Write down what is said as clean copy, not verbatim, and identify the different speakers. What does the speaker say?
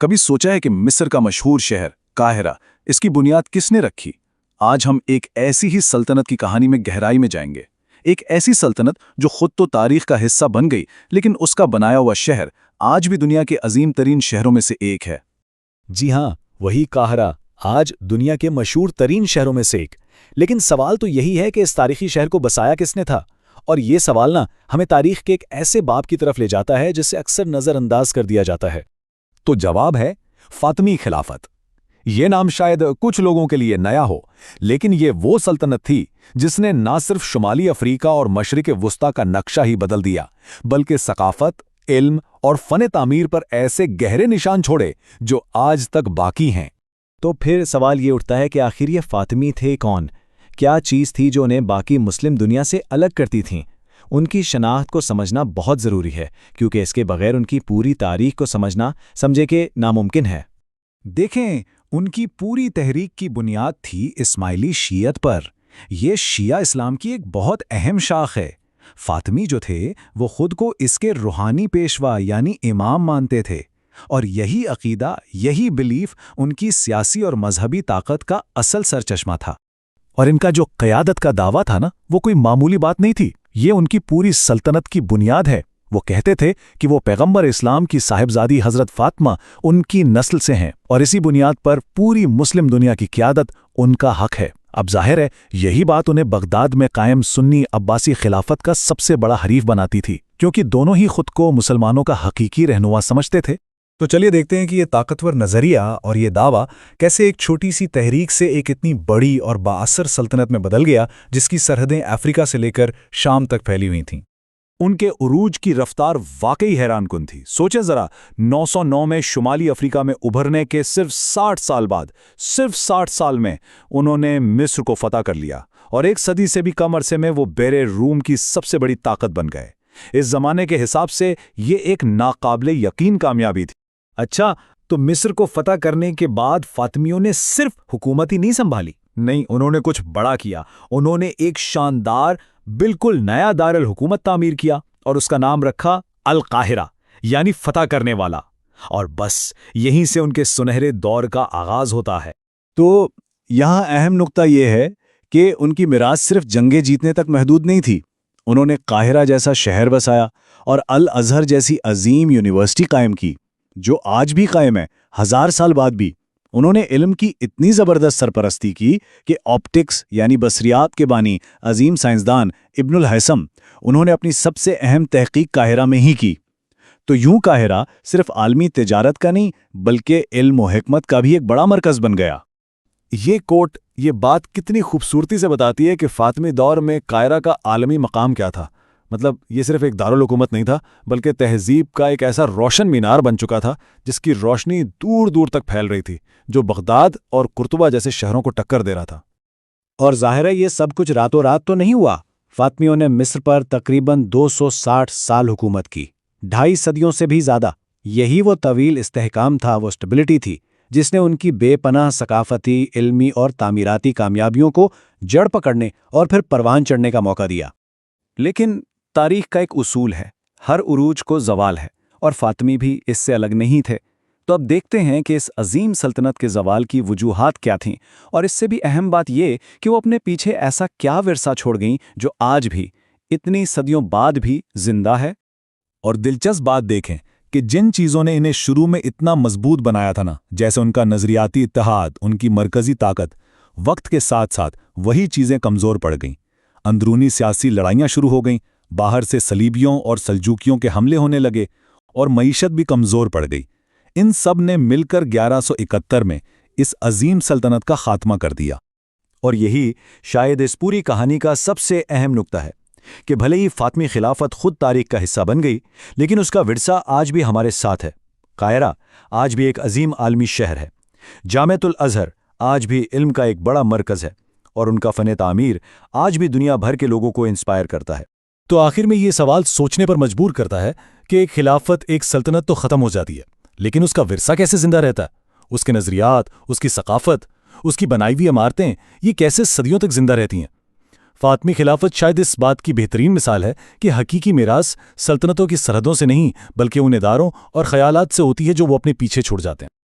Speaker 1: کبھی سوچا ہے کہ مصر کا مشہور شہر قاہرہ اس کی بنیاد کس نے رکھی؟ آج ہم ایک ایسی ہی سلطنت کی کہانی میں گہرائی میں جائیں گے۔ ایک ایسی سلطنت جو خود تو تاریخ کا حصہ بن گئی، لیکن اس کا بنایا ہوا شہر آج بھی دنیا کے عظیم ترین شہروں میں سے ایک ہے۔
Speaker 2: جی ہاں، وہی قاہرہ آج دنیا کے مشہور ترین شہروں میں سے ایک۔ لیکن سوال تو یہی ہے کہ اس تاریخی شہر کو بسایا کس نے تھا؟ اور یہ سوال ہمیں تاریخ کے ایک ایسے باب کی طرف لے جاتا ہے جسے اکثر نظر انداز کر دیا جاتا ہے۔
Speaker 3: تو جواب ہے فاطمی خلافت۔ یہ نام شاید کچھ لوگوں کے لیے نیا ہو، لیکن یہ وہ سلطنت تھی جس نے نہ صرف شمالی افریقہ اور مشرق وسطیٰ کا نقشہ ہی بدل دیا، بلکہ ثقافت، علم اور فن تعمیر پر ایسے گہرے نشان چھوڑے جو آج تک باقی ہیں۔
Speaker 2: تو پھر سوال یہ اٹھتا ہے کہ آخر یہ فاطمی تھے کون؟ کیا چیز تھی جو انہیں باقی مسلم دنیا سے الگ کرتی تھیں؟ ان کی شناخت کو سمجھنا بہت ضروری ہے، کیونکہ اس کے بغیر ان کی پوری تاریخ کو سمجھے کہ ناممکن ہے۔
Speaker 4: دیکھیں، ان کی پوری تحریک کی بنیاد تھی اسماعیلی شیعت پر۔ یہ شیعہ اسلام کی ایک بہت اہم شاخ ہے۔ فاطمی جو تھے وہ خود کو اس کے روحانی پیشوا یعنی امام مانتے تھے، اور یہی عقیدہ، یہی بلیف ان کی سیاسی اور مذہبی طاقت کا اصل سرچشمہ تھا۔
Speaker 2: اور ان کا جو قیادت کا دعویٰ تھا وہ کوئی معمولی بات نہیں تھی، یہ ان کی پوری سلطنت کی بنیاد ہے۔ وہ کہتے تھے کہ وہ پیغمبر اسلام کی صاحبزادی حضرت فاطمہ ان کی نسل سے ہیں، اور اسی بنیاد پر پوری مسلم دنیا کی قیادت ان کا حق ہے۔ اب ظاہر ہے یہی بات انہیں بغداد میں قائم سنی عباسی خلافت کا سب سے بڑا حریف بناتی تھی، کیونکہ دونوں ہی خود کو مسلمانوں کا حقیقی رہنما سمجھتے تھے۔
Speaker 4: تو چلیے دیکھتے ہیں کہ یہ طاقتور نظریہ اور یہ دعویٰ کیسے ایک چھوٹی سی تحریک سے ایک اتنی بڑی اور بااثر سلطنت میں بدل گیا، جس کی سرحدیں افریقہ سے لے کر شام تک پھیلی ہوئی تھیں۔
Speaker 3: ان کے عروج کی رفتار واقعی حیران کن تھی۔ سوچیں ذرا، 909 میں شمالی افریقہ میں ابھرنے کے صرف 60 سال بعد، صرف 60 سال میں انہوں نے مصر کو فتح کر لیا، اور ایک صدی سے بھی کم عرصے میں وہ بیر روم کی سب سے بڑی طاقت بن گئے۔ اس زمانے کے حساب سے یہ ایک ناقابل یقین کامیابی تھی۔
Speaker 4: اچھا، تو مصر کو فتح کرنے کے بعد فاطمیوں نے صرف حکومت ہی نہیں سنبھالی، نہیں، انہوں نے کچھ بڑا کیا۔ انہوں نے ایک شاندار، بالکل نیا دارالحکومت تعمیر کیا، اور اس کا نام رکھا القاہرہ، یعنی فتح کرنے والا۔ اور بس یہیں سے ان کے سنہرے دور کا آغاز ہوتا ہے۔
Speaker 1: تو یہاں اہم نقطہ یہ ہے کہ ان کی میراث صرف جنگیں جیتنے تک محدود نہیں تھی۔ انہوں نے قاہرہ جیسا شہر بسایا اور الازہر جیسی عظیم یونیورسٹی قائم کی، جو آج بھی قائم ہے، 1000 سال بعد بھی۔ انہوں نے علم کی اتنی زبردست سرپرستی کی کہ آپٹکس یعنی بصریات کے بانی عظیم سائنسدان ابن الہیثم، انہوں نے اپنی سب سے اہم تحقیق قاہرہ میں ہی کی۔ تو یوں قاہرہ صرف عالمی تجارت کا نہیں، بلکہ علم و حکمت کا بھی ایک بڑا مرکز بن گیا۔
Speaker 3: یہ کوٹ یہ بات کتنی خوبصورتی سے بتاتی ہے کہ فاطمی دور میں قاہرہ کا عالمی مقام کیا تھا۔ مطلب یہ صرف ایک دارالحکومت نہیں تھا، بلکہ تہذیب کا ایک ایسا روشن مینار بن چکا تھا جس کی روشنی دور دور تک پھیل رہی تھی، جو بغداد اور قرطبہ جیسے شہروں کو ٹکر دے رہا تھا۔
Speaker 5: اور ظاہر ہے یہ سب کچھ راتوں رات تو نہیں ہوا۔ فاطمیوں نے مصر پر تقریباً 260 سال حکومت کی، 2.5 صدیوں سے بھی زیادہ۔ یہی وہ طویل استحکام تھا، وہ اسٹیبلٹی تھی جس نے ان کی بے پناہ ثقافتی، علمی اور تعمیراتی کامیابیوں کو جڑ پکڑنے اور پھر پروان چڑھنے کا موقع دیا۔
Speaker 1: لیکن تاریخ کا ایک اصول ہے، ہر عروج کو زوال ہے، اور فاطمی بھی اس سے الگ نہیں تھے۔ تو اب دیکھتے ہیں کہ اس عظیم سلطنت کے زوال کی وجوہات کیا تھیں، اور اس سے بھی اہم بات یہ کہ وہ اپنے پیچھے ایسا کیا ورثہ چھوڑ گئیں جو آج بھی، اتنی صدیوں بعد بھی زندہ ہے۔
Speaker 3: اور دلچسپ بات دیکھیں کہ جن چیزوں نے انہیں شروع میں اتنا مضبوط بنایا تھا جیسے ان کا نظریاتی اتحاد، ان کی مرکزی طاقت، وقت کے ساتھ ساتھ وہی چیزیں کمزور پڑ گئیں۔ اندرونی سیاسی لڑائیاں شروع ہو گئیں، باہر سے صلیبیوں اور سلجوکیوں کے حملے ہونے لگے، اور معیشت بھی کمزور پڑ گئی۔ ان سب نے مل کر 1171 میں اس عظیم سلطنت کا خاتمہ کر دیا۔
Speaker 2: اور یہی شاید اس پوری کہانی کا سب سے اہم نقطہ ہے کہ بھلے ہی فاطمی خلافت خود تاریخ کا حصہ بن گئی، لیکن اس کا ورثہ آج بھی ہمارے ساتھ ہے۔ قاہرہ آج بھی ایک عظیم عالمی شہر ہے، جامعۃ الازہر آج بھی علم کا ایک بڑا مرکز ہے، اور ان کا فن تعمیر آج بھی دنیا بھر کے لوگوں کو انسپائر کرتا ہے۔
Speaker 3: تو آخر میں یہ سوال سوچنے پر مجبور کرتا ہے کہ ایک خلافت، ایک سلطنت تو ختم ہو جاتی ہے، لیکن اس کا ورثہ کیسے زندہ رہتا ہے؟ اس کے نظریات، اس کی ثقافت، اس کی بنائی ہوئی عمارتیں، یہ کیسے صدیوں تک زندہ رہتی ہیں؟
Speaker 2: فاطمی خلافت شاید اس بات کی بہترین مثال ہے کہ حقیقی میراث سلطنتوں کی سرحدوں سے نہیں بلکہ ان اداروں اور خیالات سے ہوتی ہے جو وہ اپنے پیچھے چھوڑ جاتے ہیں۔